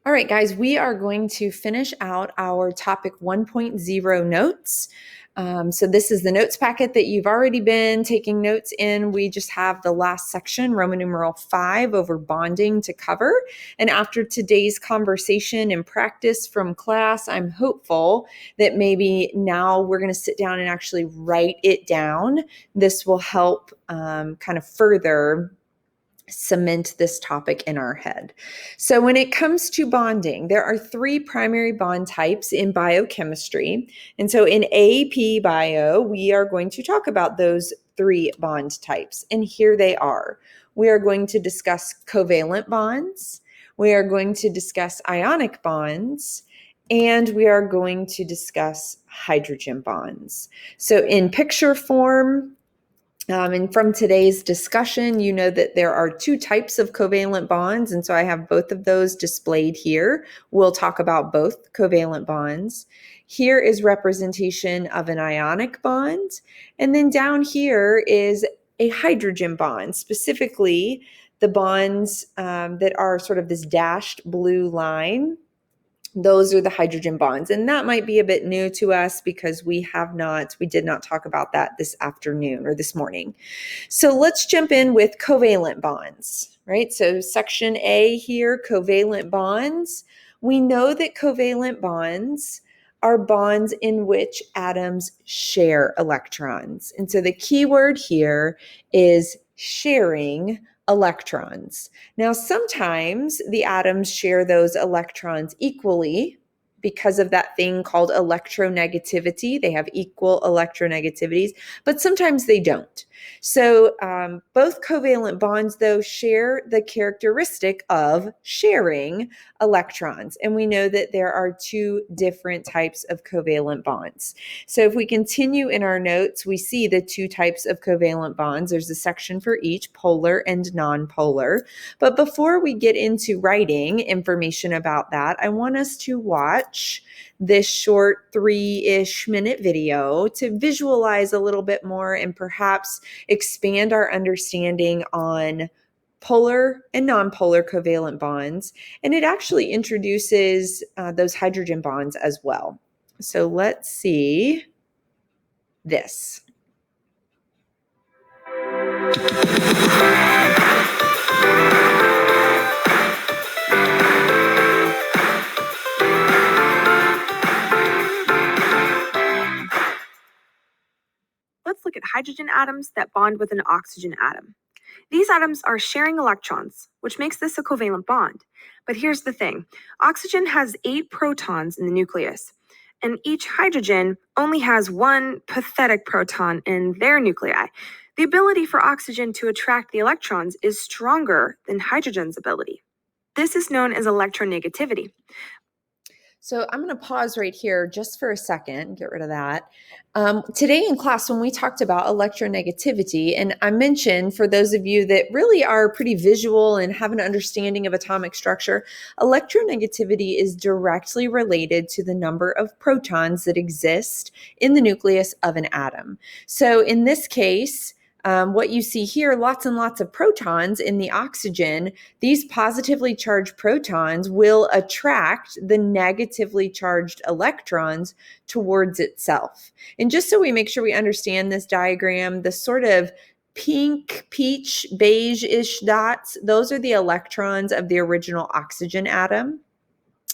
All right, guys, we are going to finish out our topic 1.0 notes. So this is the notes packet that you've already been taking notes in. We just have the last section, Roman numeral 5, over bonding to cover. And after today's conversation and practice from class, I'm hopeful that maybe now we're going to sit down and actually write it down. This will help kind of further cement this topic in our head. So when it comes to bonding, there are 3 primary bond types in biochemistry. And so in AP Bio, we are going to talk about those 3 bond types. And here they are. We are going to discuss covalent bonds. We are going to discuss ionic bonds. And we are going to discuss hydrogen bonds. So in picture form, and from today's discussion, you know that there are 2 types of covalent bonds, and so I have both of those displayed here. We'll talk about both covalent bonds. Here is representation of an ionic bond, and then down here is a hydrogen bond, specifically the bonds that are sort of this dashed blue line. Those are the hydrogen bonds. And that might be a bit new to us because we did not talk about that this afternoon or this morning. So let's jump in with covalent bonds, right? So section A here, covalent bonds. We know that covalent bonds are bonds in which atoms share electrons. And so the key word here is sharing electrons. Now, sometimes the atoms share those electrons equally because of that thing called electronegativity. They have equal electronegativities, but sometimes they don't. So both covalent bonds, though, share the characteristic of sharing electrons. And we know that there are 2 different types of covalent bonds. So if we continue in our notes, we see the 2 types of covalent bonds. There's a section for each, polar and nonpolar. But before we get into writing information about that, I want us to watch this short 3-ish minute video to visualize a little bit more and perhaps expand our understanding on polar and nonpolar covalent bonds. And it actually introduces those hydrogen bonds as well. So let's see this. Let's look at hydrogen atoms that bond with an oxygen atom. These atoms are sharing electrons, which makes this a covalent bond. But here's the thing. Oxygen has 8 protons in the nucleus, and each hydrogen only has 1 pathetic proton in their nuclei. The ability for oxygen to attract the electrons is stronger than hydrogen's ability. This is known as electronegativity. So I'm going to pause right here just for a second, get rid of that. Today in class, when we talked about electronegativity, and I mentioned for those of you that really are pretty visual and have an understanding of atomic structure, electronegativity is directly related to the number of protons that exist in the nucleus of an atom. So in this case, what you see here, lots and lots of protons in the oxygen. These positively charged protons will attract the negatively charged electrons towards itself. And just so we make sure we understand this diagram, the sort of pink, peach, beige-ish dots, those are the electrons of the original oxygen atom.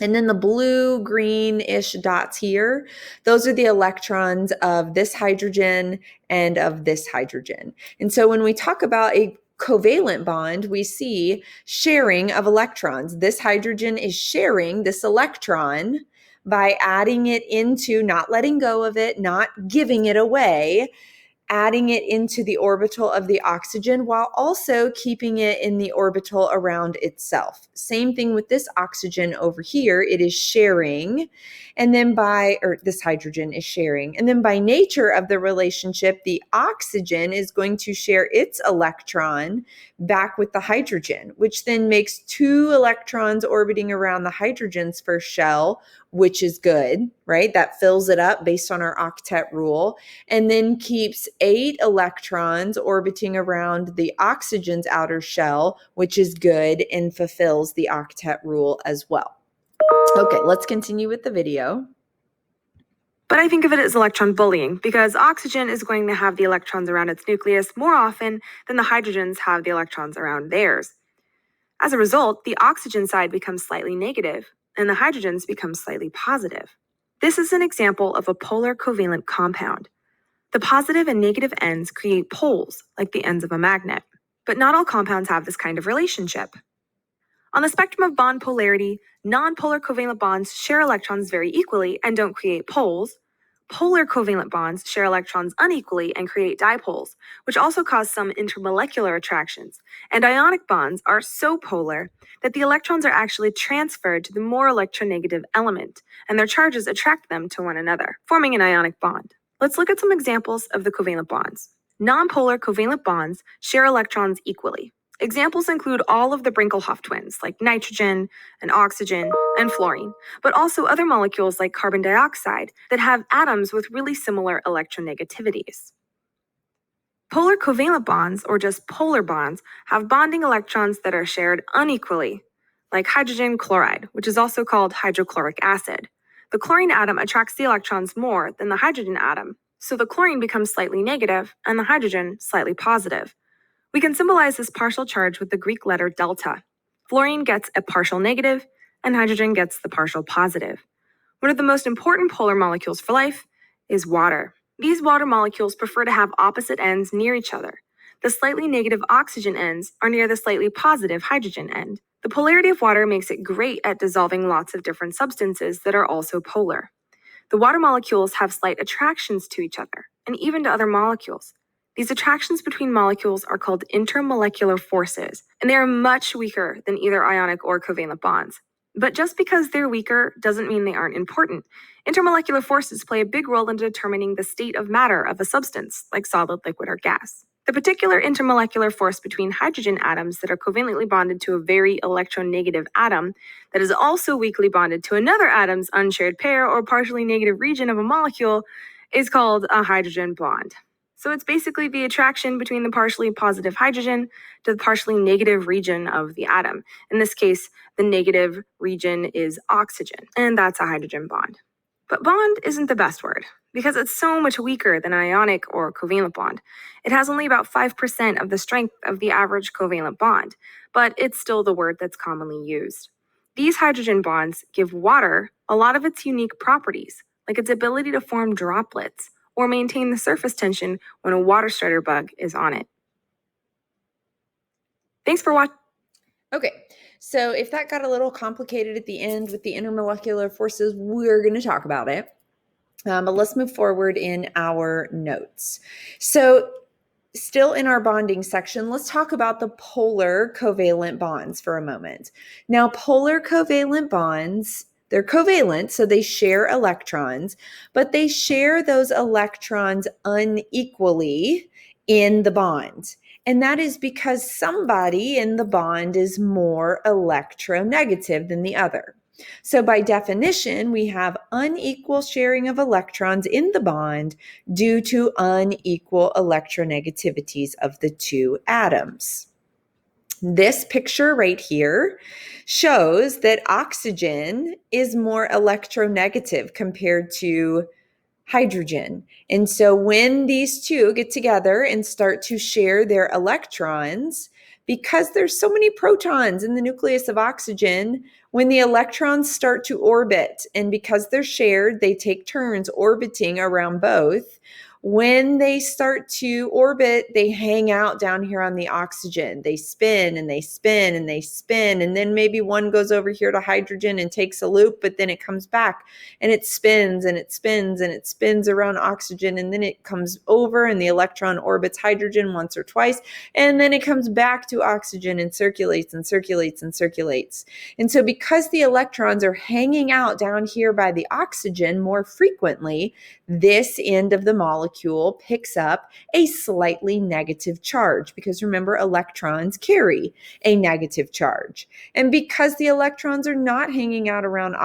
And then the blue, green-ish dots here, those are the electrons of this hydrogen and of this hydrogen. And so when we talk about a covalent bond, we see sharing of electrons. This hydrogen is sharing this electron by adding it into, not letting go of it, not giving it away, adding it into the orbital of the oxygen while also keeping it in the orbital around itself. Same thing with this oxygen over here. It is sharing, and then this hydrogen is sharing. And then by nature of the relationship, the oxygen is going to share its electron back with the hydrogen, which then makes 2 electrons orbiting around the hydrogen's first shell, which is good, right? That fills it up based on our octet rule, and then keeps 8 electrons orbiting around the oxygen's outer shell, which is good and fulfills the octet rule as well. Okay, let's continue with the video. But I think of it as electron bullying because oxygen is going to have the electrons around its nucleus more often than the hydrogens have the electrons around theirs. As a result, the oxygen side becomes slightly negative and the hydrogens become slightly positive. This is an example of a polar covalent compound. The positive and negative ends create poles, like the ends of a magnet. But not all compounds have this kind of relationship. On the spectrum of bond polarity, nonpolar covalent bonds share electrons very equally and don't create poles. Polar covalent bonds share electrons unequally and create dipoles, which also cause some intermolecular attractions. And ionic bonds are so polar that the electrons are actually transferred to the more electronegative element, and their charges attract them to one another, forming an ionic bond. Let's look at some examples of the covalent bonds. Nonpolar covalent bonds share electrons equally. Examples include all of the Brinkelhoff twins, like nitrogen and oxygen and fluorine, but also other molecules like carbon dioxide that have atoms with really similar electronegativities. Polar covalent bonds, or just polar bonds, have bonding electrons that are shared unequally, like hydrogen chloride, which is also called hydrochloric acid. The chlorine atom attracts the electrons more than the hydrogen atom, so the chlorine becomes slightly negative and the hydrogen slightly positive. We can symbolize this partial charge with the Greek letter delta. Fluorine gets a partial negative, and hydrogen gets the partial positive. One of the most important polar molecules for life is water. These water molecules prefer to have opposite ends near each other. The slightly negative oxygen ends are near the slightly positive hydrogen end. The polarity of water makes it great at dissolving lots of different substances that are also polar. The water molecules have slight attractions to each other, and even to other molecules. These attractions between molecules are called intermolecular forces, and they are much weaker than either ionic or covalent bonds. But just because they're weaker doesn't mean they aren't important. Intermolecular forces play a big role in determining the state of matter of a substance, like solid, liquid, or gas. The particular intermolecular force between hydrogen atoms that are covalently bonded to a very electronegative atom that is also weakly bonded to another atom's unshared pair or partially negative region of a molecule is called a hydrogen bond. So it's basically the attraction between the partially positive hydrogen to the partially negative region of the atom. In this case, the negative region is oxygen, and that's a hydrogen bond. But bond isn't the best word because it's so much weaker than an ionic or covalent bond. It has only about 5% of the strength of the average covalent bond, but it's still the word that's commonly used. These hydrogen bonds give water a lot of its unique properties, like its ability to form droplets or maintain the surface tension when a water strider bug is on it. Thanks for watching. Okay, so if that got a little complicated at the end with the intermolecular forces, we're going to talk about it. But let's move forward in our notes. So still in our bonding section, let's talk about the polar covalent bonds for a moment. Now, polar covalent bonds, they're covalent, so they share electrons, but they share those electrons unequally in the bond. And that is because somebody in the bond is more electronegative than the other. So by definition, we have unequal sharing of electrons in the bond due to unequal electronegativities of the two atoms. This picture right here shows that oxygen is more electronegative compared to hydrogen. And so when these two get together and start to share their electrons, because there's so many protons in the nucleus of oxygen, when the electrons start to orbit, and because they're shared, they take turns orbiting around both. When they start to orbit, they hang out down here on the oxygen. They spin and they spin and they spin. And then maybe one goes over here to hydrogen and takes a loop, but then it comes back and it spins and it spins and it spins around oxygen. And then it comes over and the electron orbits hydrogen once or twice. And then it comes back to oxygen and circulates and circulates and circulates. And so because the electrons are hanging out down here by the oxygen more frequently, this end of the molecule molecule picks up a slightly negative charge, because remember, electrons carry a negative charge. And because the electrons are not hanging out around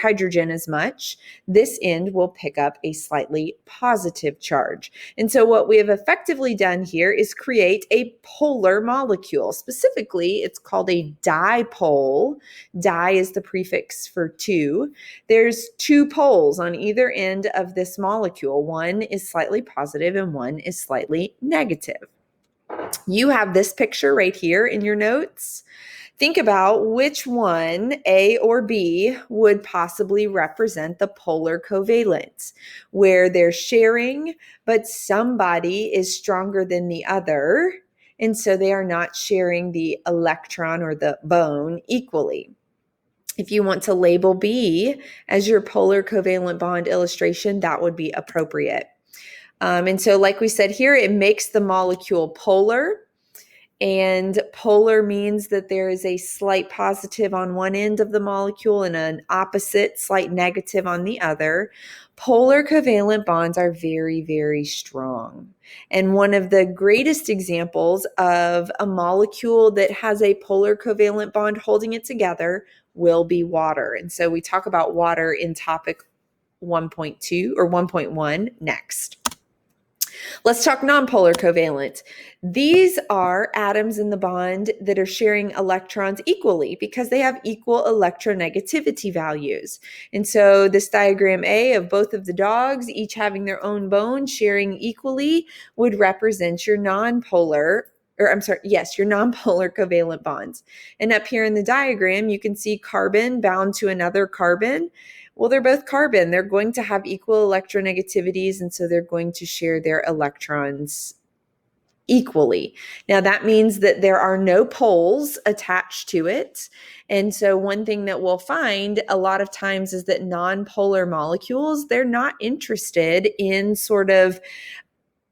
hydrogen as much, this end will pick up a slightly positive charge. And so what we have effectively done here is create a polar molecule. Specifically, it's called a dipole. Di is the prefix for two. There's two poles on either end of this molecule. One is slightly positive and one is slightly negative. You have this picture right here in your notes. Think about which one, A or B, would possibly represent the polar covalent, where they're sharing, but somebody is stronger than the other, and so they are not sharing the electron or the bone equally. If you want to label B as your polar covalent bond illustration, that would be appropriate. And so like we said here, it makes the molecule polar. And polar means that there is a slight positive on one end of the molecule and an opposite slight negative on the other. Polar covalent bonds are very, very strong. And one of the greatest examples of a molecule that has a polar covalent bond holding it together will be water. And so we talk about water in topic 1.2 or 1.1 next. Let's talk nonpolar covalent. These are atoms in the bond that are sharing electrons equally because they have equal electronegativity values. And so this diagram A of both of the dogs, each having their own bone sharing equally, would represent your nonpolar covalent bonds. And up here in the diagram, you can see carbon bound to another carbon. Well, they're both carbon. They're going to have equal electronegativities, and so they're going to share their electrons equally. Now, that means that there are no poles attached to it. And so one thing that we'll find a lot of times is that nonpolar molecules, they're not interested in sort of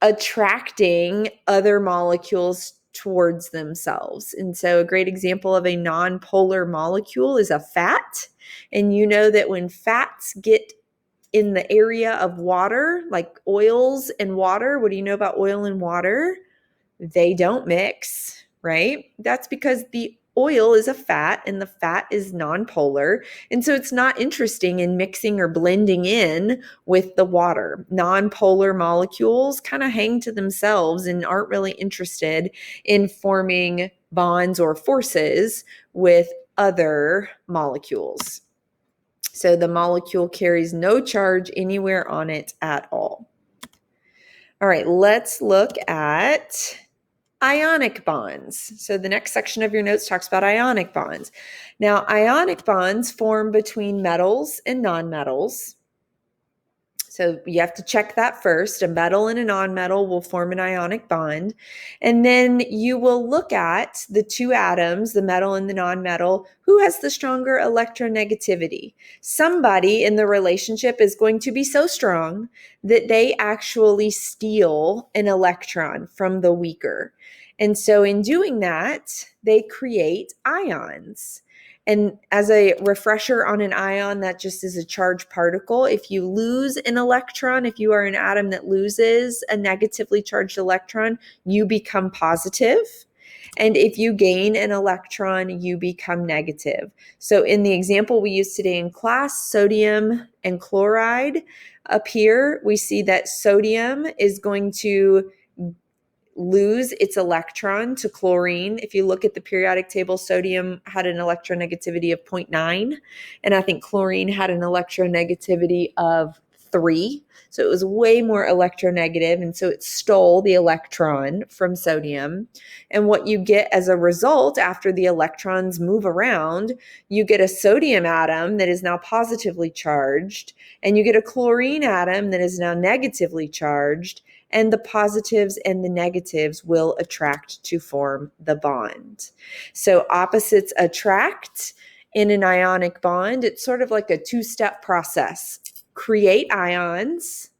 attracting other molecules towards themselves. And so a great example of a nonpolar molecule is a fat. And you know that when fats get in the area of water, like oils and water, what do you know about oil and water? They don't mix, right? That's because the oil is a fat and the fat is nonpolar. And so it's not interesting in mixing or blending in with the water. Nonpolar molecules kind of hang to themselves and aren't really interested in forming bonds or forces with other molecules. So the molecule carries no charge anywhere on it at all. All right, let's look at ionic bonds. So the next section of your notes talks about ionic bonds. Now, ionic bonds form between metals and nonmetals. So you have to check that first. A metal and a nonmetal will form an ionic bond. And then you will look at the two atoms, the metal and the nonmetal, who has the stronger electronegativity. Somebody in the relationship is going to be so strong that they actually steal an electron from the weaker. And so in doing that, they create ions. And as a refresher on an ion, that just is a charged particle. If you lose an electron, if you are an atom that loses a negatively charged electron, you become positive. And if you gain an electron, you become negative. So in the example we used today in class, sodium and chloride, up here we see that sodium is going to lose its electron to chlorine. If you look at the periodic table, sodium had an electronegativity of 0.9, and I think chlorine had an electronegativity of 3. So it was way more electronegative, and so it stole the electron from sodium. And what you get as a result after the electrons move around, you get a sodium atom that is now positively charged, and you get a chlorine atom that is now negatively charged, and the positives and the negatives will attract to form the bond. So opposites attract in an ionic bond. It's sort of like a two-step process. Create ions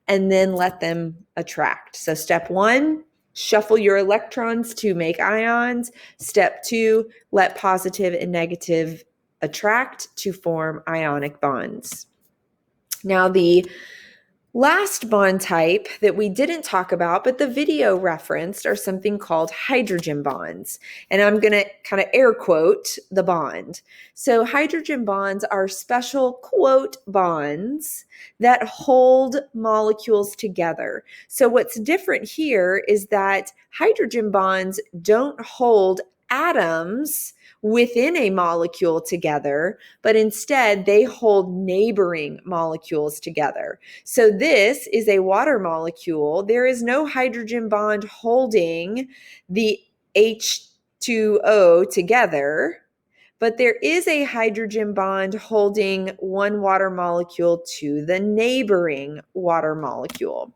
and then let them attract. So step 1, shuffle your electrons to make ions. Step 2, let positive and negative attract to form ionic bonds. Now the Last bond type that we didn't talk about, but the video referenced, are something called hydrogen bonds. And I'm going to kind of air quote the bond. So hydrogen bonds are special quote bonds that hold molecules together. So what's different here is that hydrogen bonds don't hold atoms within a molecule together, but instead they hold neighboring molecules together. So this is a water molecule. There is no hydrogen bond holding the H2O together, but there is a hydrogen bond holding one water molecule to the neighboring water molecule.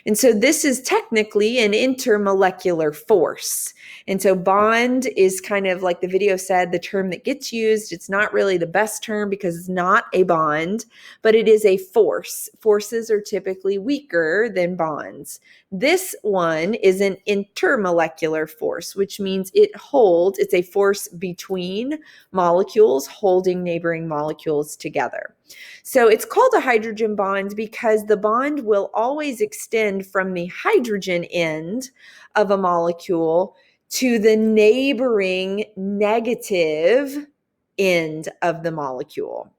And so this is technically an intermolecular force. And so bond is kind of, like the video said, the term that gets used. It's not really the best term because it's not a bond, but it is a force. Forces are typically weaker than bonds. This one is an intermolecular force, which means it's a force between molecules holding neighboring molecules together. So it's called a hydrogen bond because the bond will always extend from the hydrogen end of a molecule to the neighboring negative end of the molecule.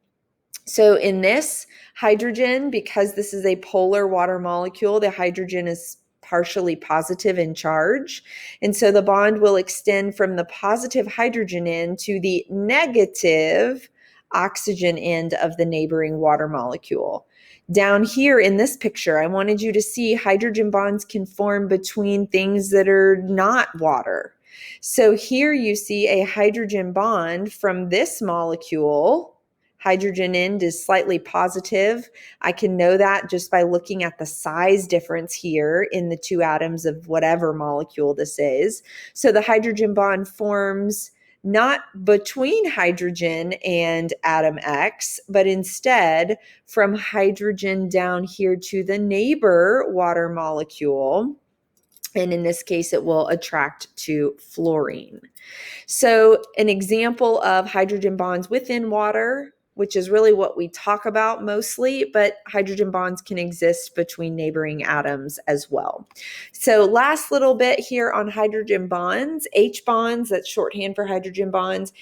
So in this hydrogen, because this is a polar water molecule, the hydrogen is partially positive in charge. And so the bond will extend from the positive hydrogen end to the negative oxygen end of the neighboring water molecule. Down here in this picture, I wanted you to see hydrogen bonds can form between things that are not water. So here you see a hydrogen bond from this molecule. Hydrogen end is slightly positive. I can know that just by looking at the size difference here in the two atoms of whatever molecule this is. So the hydrogen bond forms not between hydrogen and atom X, but instead from hydrogen down here to the neighbor water molecule. And in this case, it will attract to fluorine. So an example of hydrogen bonds within water, which is really what we talk about mostly, but hydrogen bonds can exist between neighboring atoms as well. So last little bit here on hydrogen bonds, H bonds, that's shorthand for hydrogen bonds,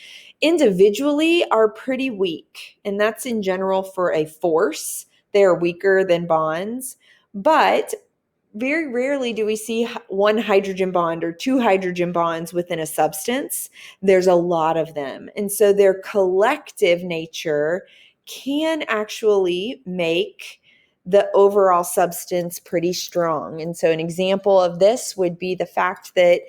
individually are pretty weak. And that's in general for a force. They are weaker than bonds, but very rarely do we see one hydrogen bond or two hydrogen bonds within a substance. There's a lot of them. And so their collective nature can actually make the overall substance pretty strong. And so an example of this would be the fact that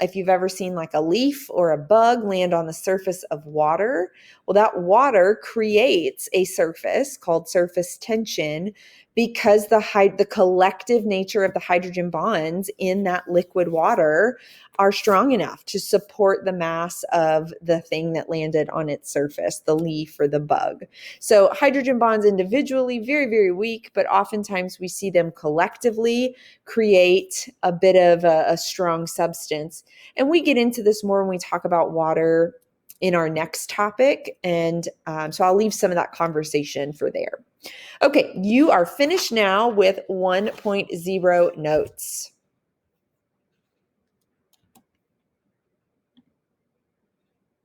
if you've ever seen like a leaf or a bug land on the surface of water, well, that water creates a surface called surface tension because the collective nature of the hydrogen bonds in that liquid water are strong enough to support the mass of the thing that landed on its surface, the leaf or the bug. So hydrogen bonds individually, very, very weak, but oftentimes we see them collectively create a bit of a strong substance. And we get into this more when we talk about water in our next topic. And so I'll leave some of that conversation for there. Okay, you are finished now with 1.0 notes.